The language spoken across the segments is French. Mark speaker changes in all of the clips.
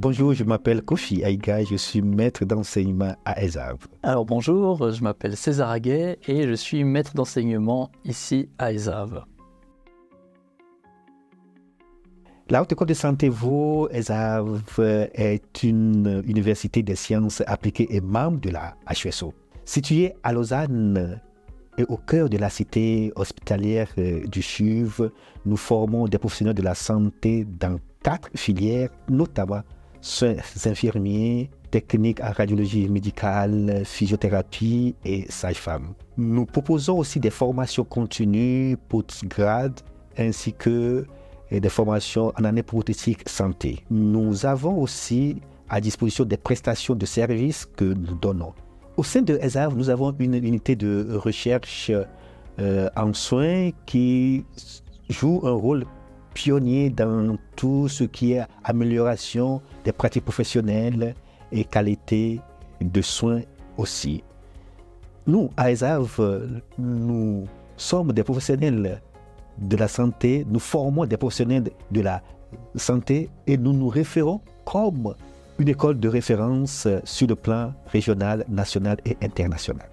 Speaker 1: Bonjour, je m'appelle Kofi Aïga, je suis maître d'enseignement à ESAV.
Speaker 2: Alors bonjour, je m'appelle César Aguet et je suis maître d'enseignement ici à ESAV.
Speaker 1: La Haute École de Santé Vaud, ESAV, est une université des sciences appliquées et membre de la HESO. Située à Lausanne et au cœur de la cité hospitalière du CHUV, nous formons des professionnels de la santé dans 4 filières, notamment soins infirmiers, techniques en radiologie médicale, physiothérapie et sage-femme. Nous proposons aussi des formations continues, postgrade, ainsi que des formations en année prothétique santé. Nous avons aussi à disposition des prestations de services que nous donnons. Au sein de ESAV, nous avons une unité de recherche en soins qui joue un rôle pionnier dans tout ce qui est amélioration des pratiques professionnelles et qualité de soins aussi. Nous, à ESAV, nous sommes des professionnels de la santé, nous formons des professionnels de la santé et nous nous référons comme une école de référence sur le plan régional, national et international.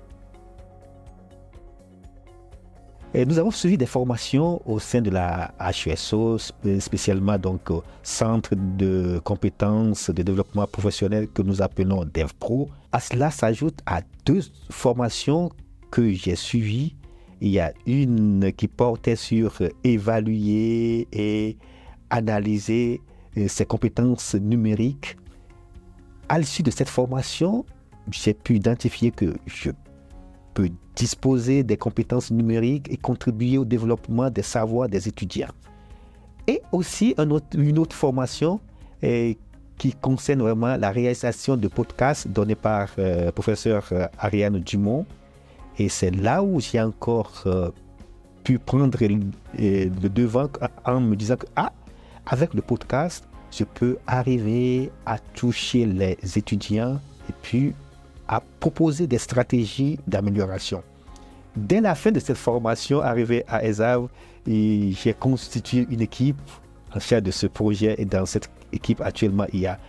Speaker 1: Et nous avons suivi des formations au sein de la HESO, spécialement donc au Centre de compétences de développement professionnel que nous appelons DevPro. À cela s'ajoute à 2 formations que j'ai suivies. Il y a une qui portait sur évaluer et analyser ses compétences numériques. À l'issue de cette formation, j'ai pu identifier que je peux disposer des compétences numériques et contribuer au développement des savoirs des étudiants. Et aussi une autre formation qui concerne vraiment la réalisation de podcasts donnés par professeur Ariane Dumont. Et c'est là où j'ai encore pu prendre le devant en me disant que avec le podcast, je peux arriver à toucher les étudiants et puis à proposer des stratégies d'amélioration. Dès la fin de cette formation, arrivée à ESAV, j'ai constitué une équipe en charge de ce projet. Et dans cette équipe, actuellement, il y a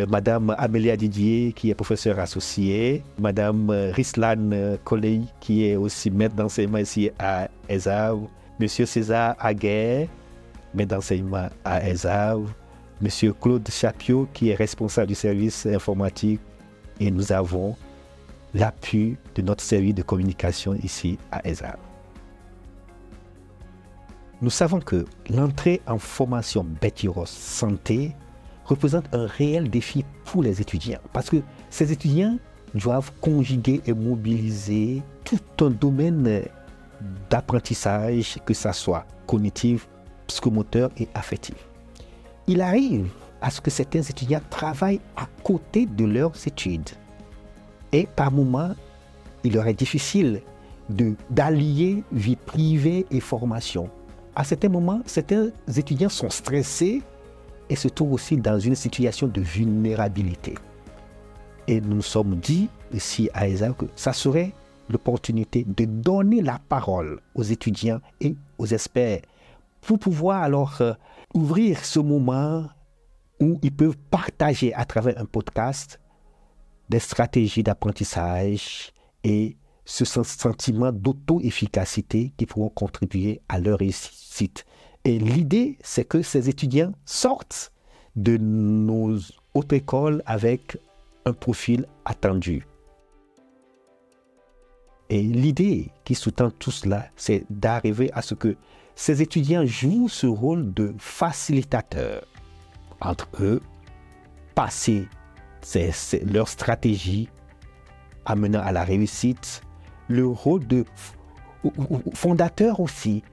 Speaker 1: Madame Amélia Didier, qui est professeure associée, Madame Rislan Kolei, qui est aussi maître d'enseignement ici à ESAV, Monsieur César Aguet, maître d'enseignement à ESAV, Monsieur Claude Chapio, qui est responsable du service informatique, et nous avons l'appui de notre service de communication ici à ESAV. Nous savons que l'entrée en formation Betty-Ross Santé représente un réel défi pour les étudiants parce que ces étudiants doivent conjuguer et mobiliser tout un domaine d'apprentissage, que ce soit cognitif, psychomoteur et affectif. Il arrive à ce que certains étudiants travaillent à côté de leurs études. Et par moments, il leur est difficile d'allier vie privée et formation. À certains moments, certains étudiants sont stressés et se trouvent aussi dans une situation de vulnérabilité. Et nous nous sommes dit ici à ESAV que ça serait l'opportunité de donner la parole aux étudiants et aux experts pour pouvoir alors ouvrir ce moment où ils peuvent partager à travers un podcast des stratégies d'apprentissage et ce sentiment d'auto-efficacité qui pourront contribuer à leur réussite. Et l'idée, c'est que ces étudiants sortent de nos hautes écoles avec un profil attendu. Et l'idée qui sous-tend tout cela, c'est d'arriver à ce que ces étudiants jouent ce rôle de facilitateur entre eux, passer leur stratégie amenant à la réussite, le rôle de fondateur aussi,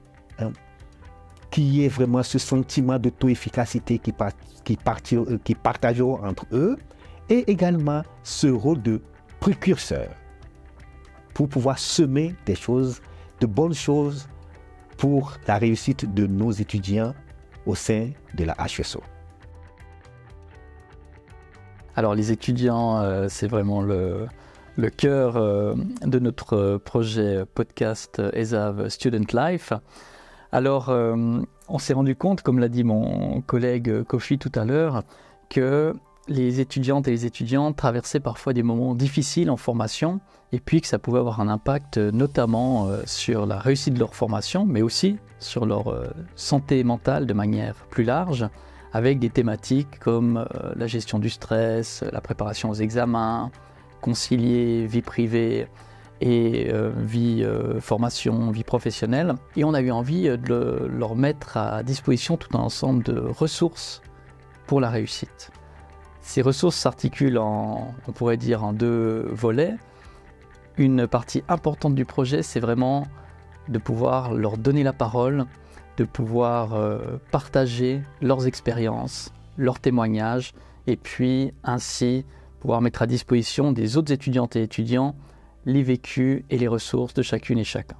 Speaker 1: qui est vraiment ce sentiment d'auto-efficacité qui partageront entre eux, et également ce rôle de précurseur pour pouvoir semer des choses, de bonnes choses pour la réussite de nos étudiants au sein de la HESO.
Speaker 2: Alors les étudiants, c'est vraiment le cœur de notre projet podcast ESAV Student Life. Alors on s'est rendu compte, comme l'a dit mon collègue Kofi tout à l'heure, que les étudiantes et les étudiants traversaient parfois des moments difficiles en formation et puis que ça pouvait avoir un impact notamment sur la réussite de leur formation, mais aussi sur leur santé mentale de manière plus large, avec des thématiques comme la gestion du stress, la préparation aux examens, concilier vie privée et vie formation, vie professionnelle. Et on a eu envie de leur mettre à disposition tout un ensemble de ressources pour la réussite. Ces ressources s'articulent on pourrait dire, en deux volets. Une partie importante du projet, c'est vraiment de pouvoir leur donner la parole, de pouvoir partager leurs expériences, leurs témoignages, et puis ainsi pouvoir mettre à disposition des autres étudiantes et étudiants les vécus et les ressources de chacune et chacun.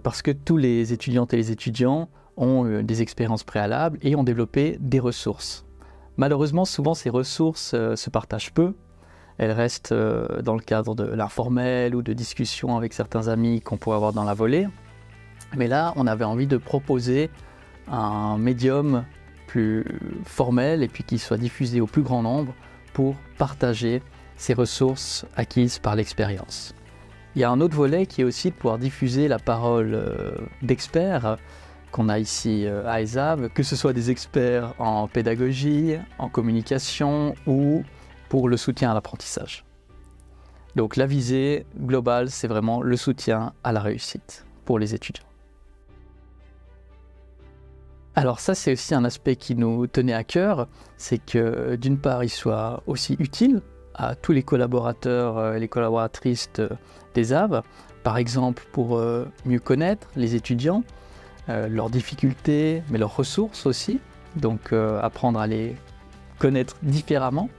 Speaker 2: Parce que tous les étudiantes et les étudiants ont des expériences préalables et ont développé des ressources. Malheureusement, souvent, ces ressources se partagent peu. Elles restent dans le cadre de l'informel ou de discussions avec certains amis qu'on pourrait avoir dans la volée. Mais là, on avait envie de proposer un médium plus formel et puis qui soit diffusé au plus grand nombre pour partager ces ressources acquises par l'expérience. Il y a un autre volet qui est aussi de pouvoir diffuser la parole d'experts qu'on a ici à ESAV, que ce soit des experts en pédagogie, en communication ou pour le soutien à l'apprentissage. Donc la visée globale, c'est vraiment le soutien à la réussite pour les étudiants. Alors ça, c'est aussi un aspect qui nous tenait à cœur, c'est que d'une part, il soit aussi utile à tous les collaborateurs et les collaboratrices d'ESAV, par exemple pour mieux connaître les étudiants, leurs difficultés, mais leurs ressources aussi, donc apprendre à les connaître différemment.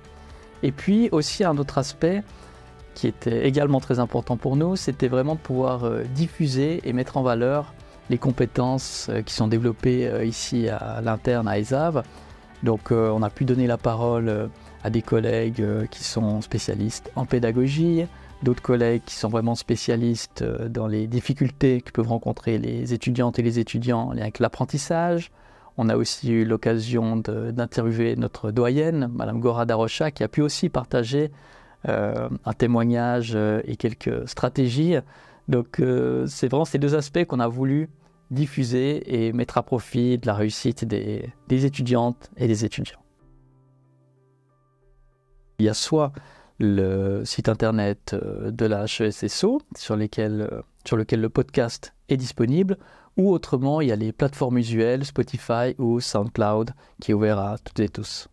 Speaker 2: Et puis aussi un autre aspect qui était également très important pour nous, c'était vraiment de pouvoir diffuser et mettre en valeur les compétences qui sont développées ici à l'interne à ESAV. Donc on a pu donner la parole à des collègues qui sont spécialistes en pédagogie, d'autres collègues qui sont vraiment spécialistes dans les difficultés que peuvent rencontrer les étudiantes et les étudiants avec l'apprentissage. On a aussi eu l'occasion d'interviewer notre doyenne, Madame Gora Darocha, qui a pu aussi partager un témoignage et quelques stratégies. Donc c'est vraiment ces deux aspects qu'on a voulu diffuser et mettre à profit de la réussite des étudiantes et des étudiants. Il y a soit le site internet de la HESSO sur lequel le podcast est disponible, ou autrement il y a les plateformes usuelles Spotify ou SoundCloud qui est ouvert à toutes et tous.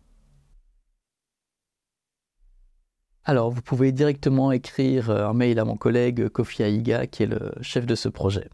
Speaker 2: Alors vous pouvez directement écrire un mail à mon collègue Kofi Aiga qui est le chef de ce projet.